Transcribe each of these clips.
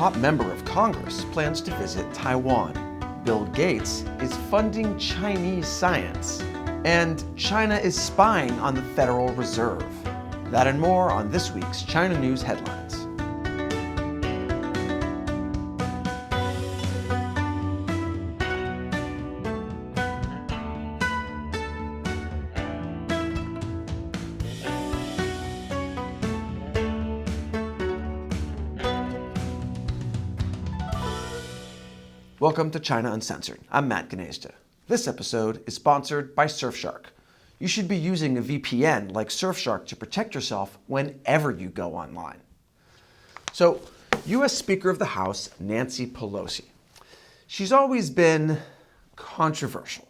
top member of Congress plans to visit Taiwan. Bill Gates is funding Chinese science. And China is spying on the Federal Reserve. That and more on this week's China News Headlines. Welcome to China Uncensored. I'm Matt Gnezda. This episode is sponsored by Surfshark. You should be using a VPN like Surfshark to protect yourself whenever you go online. So, U.S. Speaker of the House Nancy Pelosi. She's always been controversial.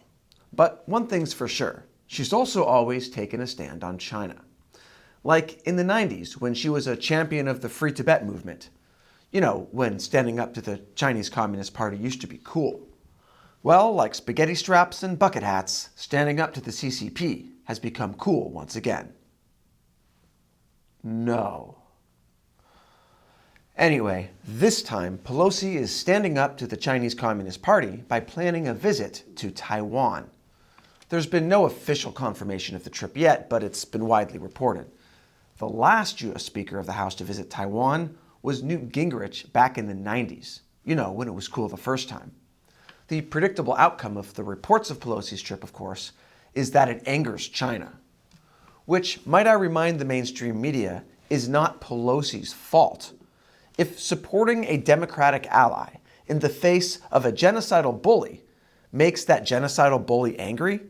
But one thing's for sure, she's also always taken a stand on China. Like in the 90s when she was a champion of the Free Tibet movement. You know, when standing up to the Chinese Communist Party used to be cool. Well, like spaghetti straps and bucket hats, standing up to the CCP has become cool once again. No. Anyway, this time Pelosi is standing up to the Chinese Communist Party by planning a visit to Taiwan. There's been no official confirmation of the trip yet, but it's been widely reported. The last U.S. Speaker of the House to visit Taiwan was Newt Gingrich back in the 90s. You know, when it was cool the first time. The predictable outcome of the reports of Pelosi's trip, of course, is that it angers China. Which, might I remind the mainstream media, is not Pelosi's fault. If supporting a Democratic ally in the face of a genocidal bully makes that genocidal bully angry,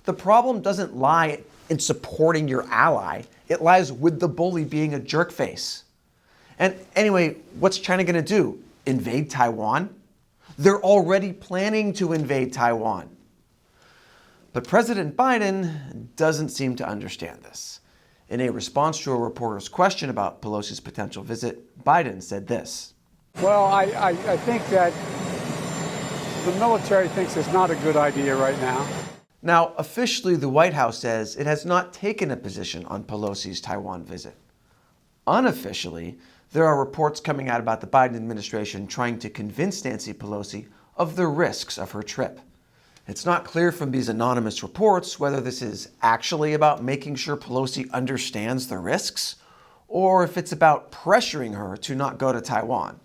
the problem doesn't lie in supporting your ally. It lies with the bully being a jerkface. And anyway, what's China going to do? Invade Taiwan? They're already planning to invade Taiwan. But President Biden doesn't seem to understand this. In a response to a reporter's question about Pelosi's potential visit, Biden said this. Well, I think that the military thinks it's not a good idea right now. Now, officially, the White House says it has not taken a position on Pelosi's Taiwan visit. Unofficially, there are reports coming out about the Biden administration trying to convince Nancy Pelosi of the risks of her trip. It's not clear from these anonymous reports whether this is actually about making sure Pelosi understands the risks, or if it's about pressuring her to not go to Taiwan.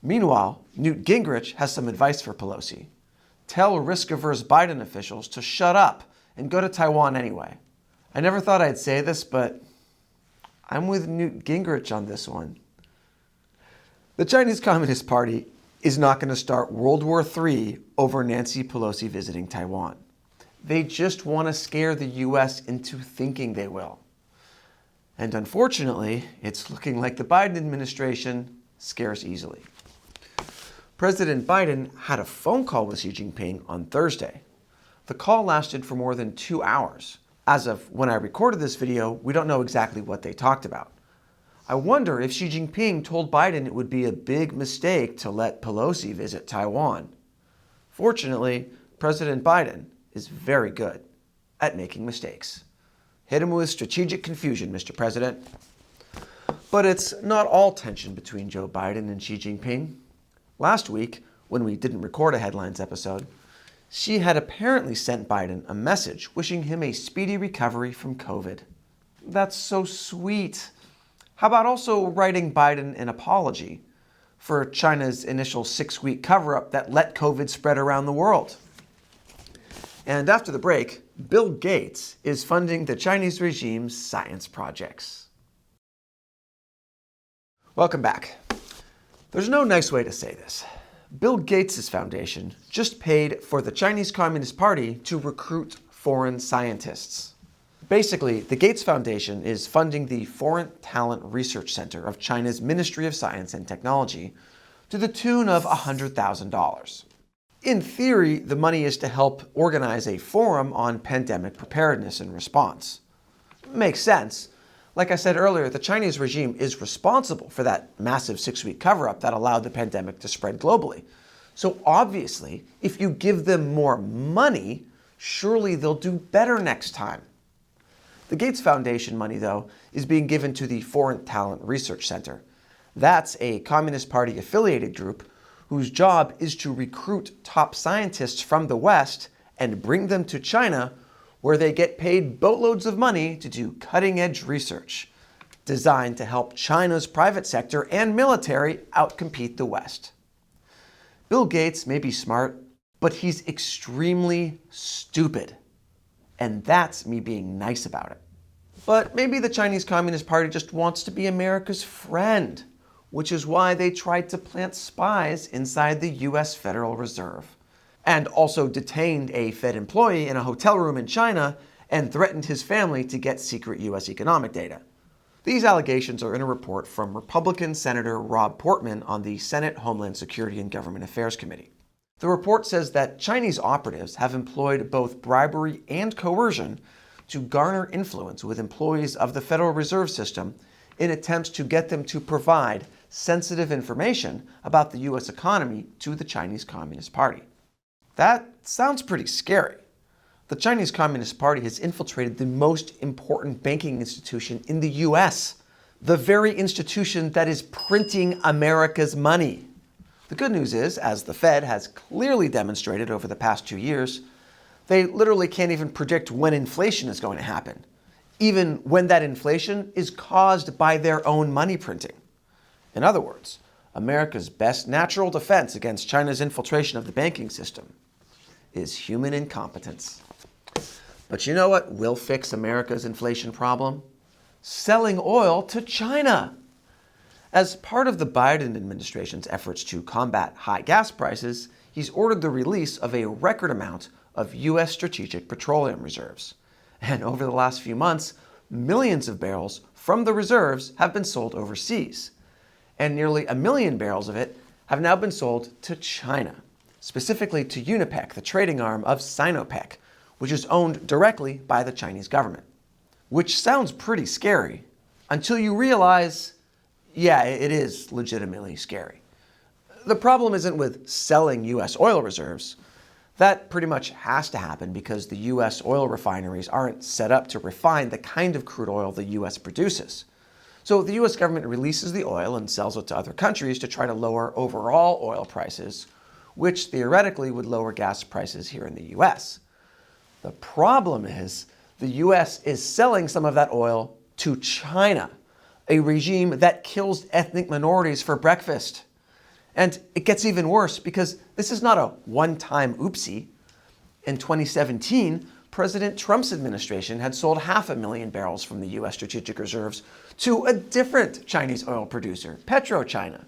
Meanwhile, Newt Gingrich has some advice for Pelosi. Tell risk-averse Biden officials to shut up and go to Taiwan anyway. I never thought I'd say this, but I'm with Newt Gingrich on this one. The Chinese Communist Party is not going to start World War III over Nancy Pelosi visiting Taiwan. They just want to scare the U.S. into thinking they will. And unfortunately, it's looking like the Biden administration scares easily. President Biden had a phone call with Xi Jinping on Thursday. The call lasted for more than 2 hours. As of when I recorded this video, we don't know exactly what they talked about. I wonder if Xi Jinping told Biden it would be a big mistake to let Pelosi visit Taiwan. Fortunately, President Biden is very good at making mistakes. Hit him with strategic confusion, Mr. President. But it's not all tension between Joe Biden and Xi Jinping. Last week, when we didn't record a Headlines episode, Xi had apparently sent Biden a message wishing him a speedy recovery from COVID. That's so sweet. How about also writing Biden an apology for China's initial 6-week cover-up that let COVID spread around the world? And after the break, Bill Gates is funding the Chinese regime's science projects. Welcome back. There's no nice way to say this. Bill Gates' foundation just paid for the Chinese Communist Party to recruit foreign scientists. Basically, the Gates Foundation is funding the Foreign Talent Research Center of China's Ministry of Science and Technology to the tune of $100,000. In theory, the money is to help organize a forum on pandemic preparedness and response. Makes sense. Like I said earlier, the Chinese regime is responsible for that massive 6-week cover-up that allowed the pandemic to spread globally. So obviously, if you give them more money, surely they'll do better next time. The Gates Foundation money, though, is being given to the Foreign Talent Research Center. That's a Communist Party affiliated group whose job is to recruit top scientists from the West and bring them to China, where they get paid boatloads of money to do cutting-edge research designed to help China's private sector and military outcompete the West. Bill Gates may be smart, but he's extremely stupid. And that's me being nice about it. But maybe the Chinese Communist Party just wants to be America's friend, which is why they tried to plant spies inside the US Federal Reserve, and also detained a Fed employee in a hotel room in China and threatened his family to get secret US economic data. These allegations are in a report from Republican Senator Rob Portman on the Senate Homeland Security and Government Affairs Committee. The report says that Chinese operatives have employed both bribery and coercion to garner influence with employees of the Federal Reserve System in attempts to get them to provide sensitive information about the U.S. economy to the Chinese Communist Party. That sounds pretty scary. The Chinese Communist Party has infiltrated the most important banking institution in the U.S., the very institution that is printing America's money. The good news is, as the Fed has clearly demonstrated over the past 2 years, they literally can't even predict when inflation is going to happen, even when that inflation is caused by their own money printing. In other words, America's best natural defense against China's infiltration of the banking system is human incompetence. But you know what will fix America's inflation problem? Selling oil to China. As part of the Biden administration's efforts to combat high gas prices, he's ordered the release of a record amount of U.S. strategic petroleum reserves. And over the last few months, millions of barrels from the reserves have been sold overseas. And nearly 1 million barrels of it have now been sold to China, specifically to UNIPEC, the trading arm of Sinopec, which is owned directly by the Chinese government. Which sounds pretty scary until you realize, yeah, it is legitimately scary. The problem isn't with selling U.S. oil reserves. That pretty much has to happen because the U.S. oil refineries aren't set up to refine the kind of crude oil the U.S. produces. So the U.S. government releases the oil and sells it to other countries to try to lower overall oil prices, which theoretically would lower gas prices here in the U.S. The problem is the U.S. is selling some of that oil to China, a regime that kills ethnic minorities for breakfast. And it gets even worse because this is not a one-time oopsie. In 2017, President Trump's administration had sold 500,000 barrels from the U.S. strategic reserves to a different Chinese oil producer, PetroChina.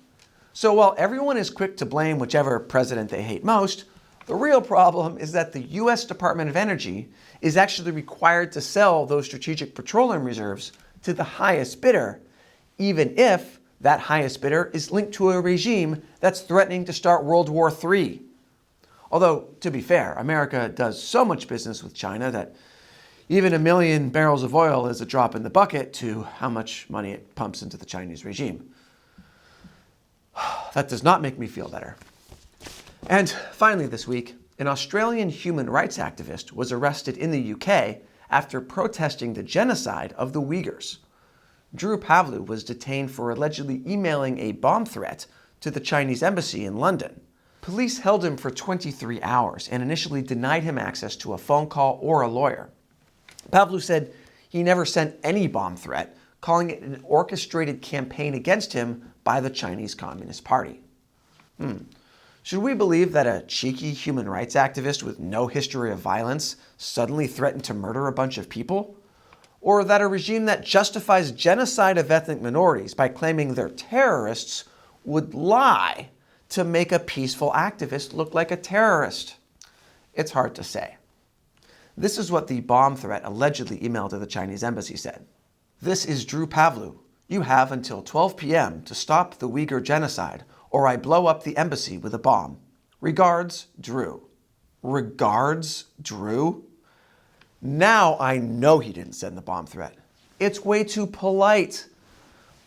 So while everyone is quick to blame whichever president they hate most, the real problem is that the U.S. Department of Energy is actually required to sell those strategic petroleum reserves to the highest bidder, even if that highest bidder is linked to a regime that's threatening to start World War III. Although, to be fair, America does so much business with China that even 1 million barrels of oil is a drop in the bucket to how much money it pumps into the Chinese regime. That does not make me feel better. And finally this week, an Australian human rights activist was arrested in the UK after protesting the genocide of the Uyghurs. Drew Pavlou was detained for allegedly emailing a bomb threat to the Chinese embassy in London. Police held him for 23 hours and initially denied him access to a phone call or a lawyer. Pavlou said he never sent any bomb threat, calling it an orchestrated campaign against him by the Chinese Communist Party. Should we believe that a cheeky human rights activist with no history of violence suddenly threatened to murder a bunch of people? Or that a regime that justifies genocide of ethnic minorities by claiming they're terrorists would lie to make a peaceful activist look like a terrorist? It's hard to say. This is what the bomb threat allegedly emailed to the Chinese embassy said. "This is Drew Pavlou. You have until 12 p.m. to stop the Uyghur genocide, or I blow up the embassy with a bomb. Regards, Drew." Regards, Drew? Now I know he didn't send the bomb threat. It's way too polite.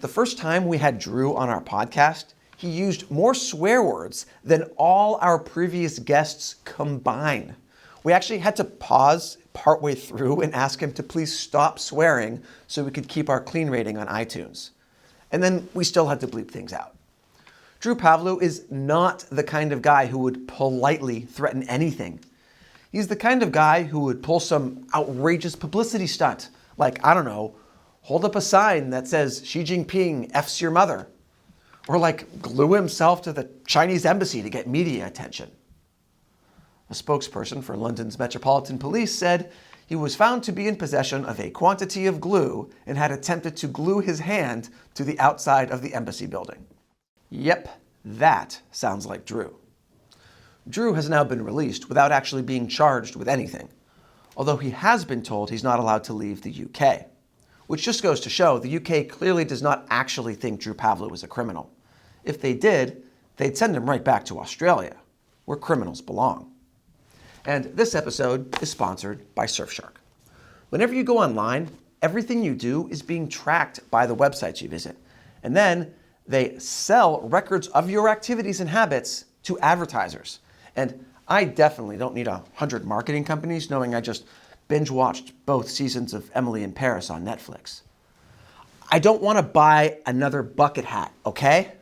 The first time we had Drew on our podcast, he used more swear words than all our previous guests combined. We actually had to pause partway through and ask him to please stop swearing so we could keep our clean rating on iTunes. And then we still had to bleep things out. Drew Pavlou is not the kind of guy who would politely threaten anything. He's the kind of guy who would pull some outrageous publicity stunt, like, I don't know, hold up a sign that says Xi Jinping F's your mother, or like glue himself to the Chinese embassy to get media attention. A spokesperson for London's Metropolitan Police said he was found to be in possession of a quantity of glue and had attempted to glue his hand to the outside of the embassy building. Yep, that sounds like Drew. Drew has now been released without actually being charged with anything, although he has been told he's not allowed to leave the UK, which just goes to show the UK clearly does not actually think Drew Pavlou is a criminal. If they did, they'd send him right back to Australia, where criminals belong. And this episode is sponsored by Surfshark. Whenever you go online, everything you do is being tracked by the websites you visit. And then they sell records of your activities and habits to advertisers. And I definitely don't need 100 marketing companies knowing I just binge-watched both seasons of Emily in Paris on Netflix. I don't want to buy another bucket hat, okay?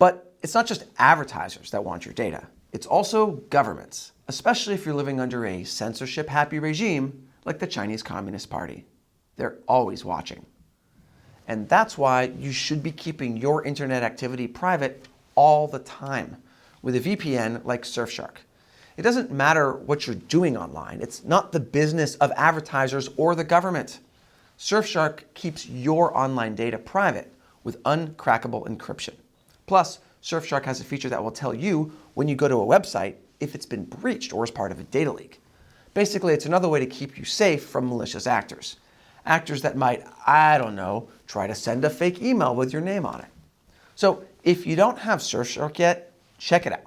But it's not just advertisers that want your data. It's also governments, especially if you're living under a censorship-happy regime like the Chinese Communist Party. They're always watching. And that's why you should be keeping your internet activity private all the time with a VPN like Surfshark. It doesn't matter what you're doing online. It's not the business of advertisers or the government. Surfshark keeps your online data private with uncrackable encryption. Plus, Surfshark has a feature that will tell you when you go to a website if it's been breached or is part of a data leak. Basically, it's another way to keep you safe from malicious actors. Actors that might, I don't know, try to send a fake email with your name on it. So if you don't have Surfshark yet, check it out.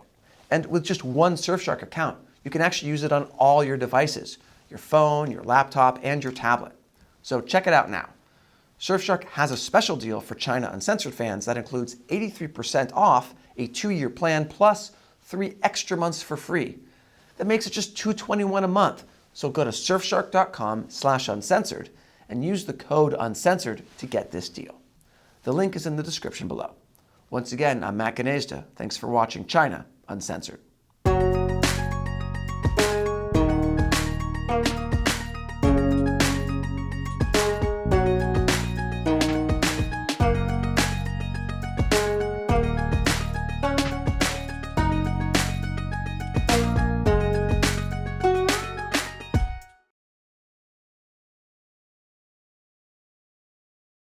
And with just one Surfshark account, you can actually use it on all your devices, your phone, your laptop, and your tablet. So check it out now. Surfshark has a special deal for China Uncensored fans that includes 83% off a 2-year plan plus 3 extra months for free. That makes it just $221 a month. So go to surfshark.com/uncensored and use the code uncensored to get this deal. The link is in the description below. Once again, I'm Matt Gnezda. Thanks for watching China Uncensored.